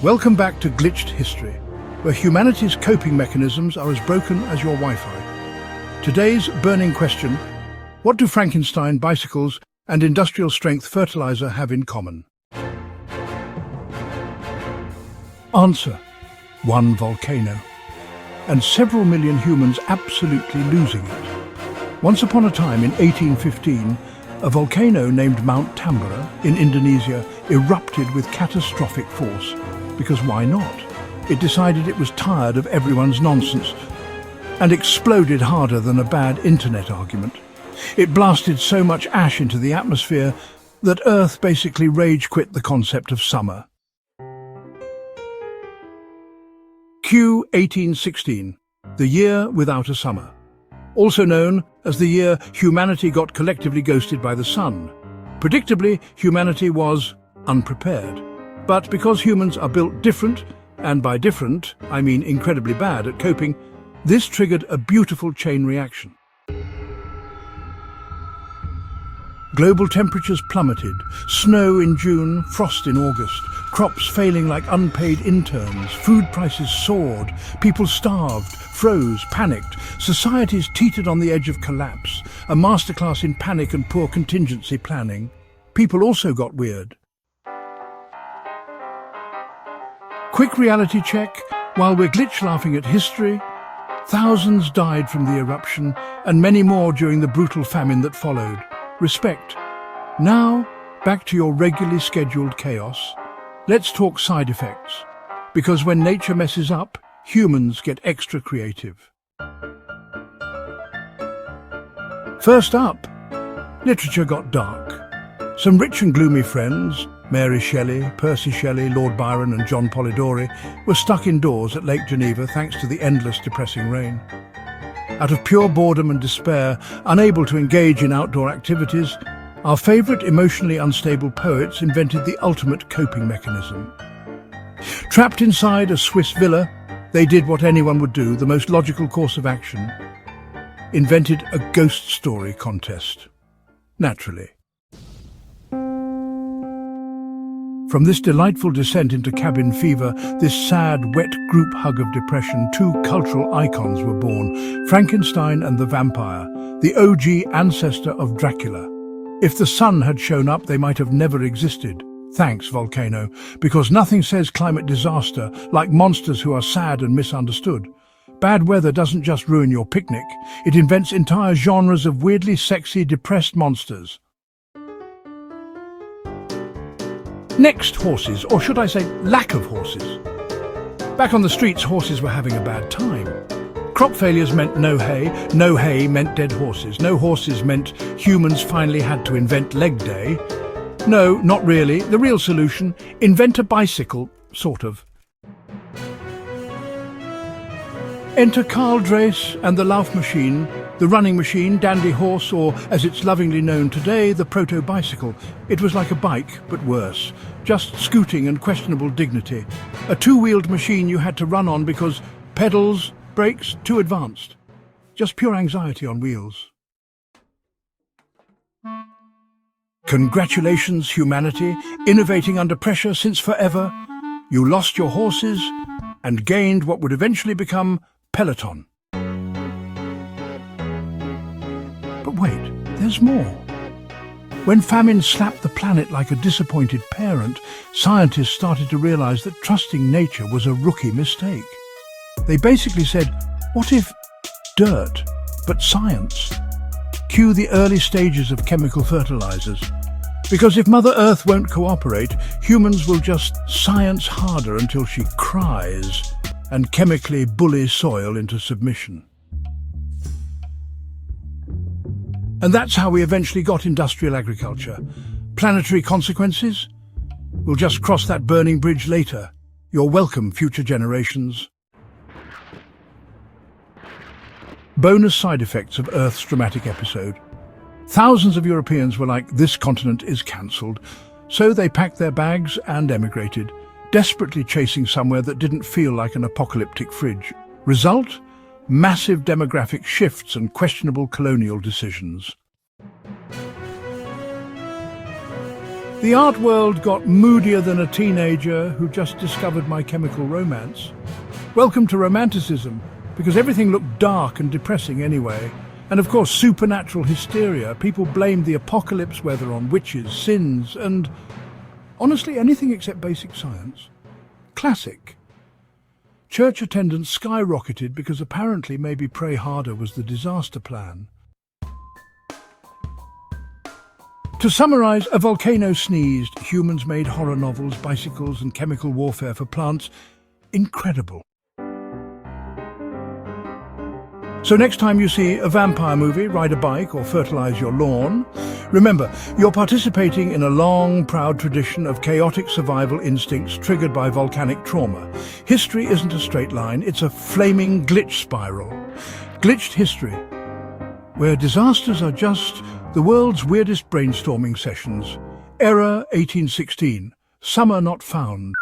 Welcome back to Glitched History, where humanity's coping mechanisms are as broken as your Wi-Fi. Today's burning question: what do Frankenstein, bicycles, and industrial-strength fertilizer have in common? Answer: one volcano, and several million humans absolutely losing it. Once upon a time in 1815, a volcano named Mount Tambora in Indonesia erupted with catastrophic force. Because why not? It decided it was tired of everyone's nonsense and exploded harder than a bad internet argument. It blasted so much ash into the atmosphere that Earth basically rage-quit the concept of summer. Q 1816, the year without a summer. Also known as the year humanity got collectively ghosted by the sun. Predictably, humanity was unprepared. But because humans are built different, and by different, I mean incredibly bad at coping, this triggered a beautiful chain reaction. Global temperatures plummeted, snow in June, frost in August, crops failing like unpaid interns, food prices soared, people starved, froze, panicked, societies teetered on the edge of collapse, a masterclass in panic and poor contingency planning. People also got weird. Quick reality check: while we're glitch laughing at history, thousands died from the eruption and many more during the brutal famine that followed. Respect. Now, back to your regularly scheduled chaos. Let's talk side effects, because when nature messes up, humans get extra creative. First up, literature got dark. Some rich and gloomy friends, Mary Shelley, Percy Shelley, Lord Byron and John Polidori, were stuck indoors at Lake Geneva thanks to the endless depressing rain. Out of pure boredom and despair, unable to engage in outdoor activities, our favourite emotionally unstable poets invented the ultimate coping mechanism. Trapped inside a Swiss villa, they did what anyone would do, the most logical course of action: invented a ghost story contest. Naturally. From this delightful descent into cabin fever, this sad, wet group hug of depression, two cultural icons were born: Frankenstein and the vampire, the OG ancestor of Dracula. If the sun had shown up, they might have never existed. Thanks, Volcano, because nothing says climate disaster like monsters who are sad and misunderstood. Bad weather doesn't just ruin your picnic, it invents entire genres of weirdly sexy, depressed monsters. Next, horses, or should I say lack of horses. Back on the streets, horses were having a bad time. Crop failures meant no hay meant dead horses. No horses meant humans finally had to invent leg day. No, not really. The real solution: invent a bicycle, sort of. Enter Carl Drees and the Lauf machine, the running machine, dandy horse, or as it's lovingly known today, the proto-bicycle. It was like a bike, but worse. Just scooting and questionable dignity. A two-wheeled machine you had to run on because pedals, brakes, too advanced. Just pure anxiety on wheels. Congratulations, humanity, innovating under pressure since forever. You lost your horses and gained what would eventually become Peloton. But wait, there's more. When famine slapped the planet like a disappointed parent, scientists started to realize that trusting nature was a rookie mistake. They basically said, what if dirt, but science? Cue the early stages of chemical fertilizers. Because if Mother Earth won't cooperate, humans will just science harder until she cries and chemically bully soil into submission. And that's how we eventually got industrial agriculture. Planetary consequences? We'll just cross that burning bridge later. You're welcome, future generations. Bonus side effects of Earth's dramatic episode. Thousands of Europeans were like, this continent is cancelled. So they packed their bags and emigrated, desperately chasing somewhere that didn't feel like an apocalyptic fridge. Result? Massive demographic shifts and questionable colonial decisions. The art world got moodier than a teenager who just discovered My Chemical Romance. Welcome to Romanticism, because everything looked dark and depressing anyway. And of course, supernatural hysteria. People blamed the apocalypse weather on witches, sins, and honestly, anything except basic science. Classic. Church attendance skyrocketed because apparently maybe Pray Harder was the disaster plan. To summarize, a volcano sneezed, humans made horror novels, bicycles and chemical warfare for plants. Incredible. So next time you see a vampire movie, ride a bike or fertilize your lawn, remember, you're participating in a long, proud tradition of chaotic survival instincts triggered by volcanic trauma. History isn't a straight line, it's a flaming glitch spiral. Glitched history, where disasters are just the world's weirdest brainstorming sessions. Era 1816, summer not found.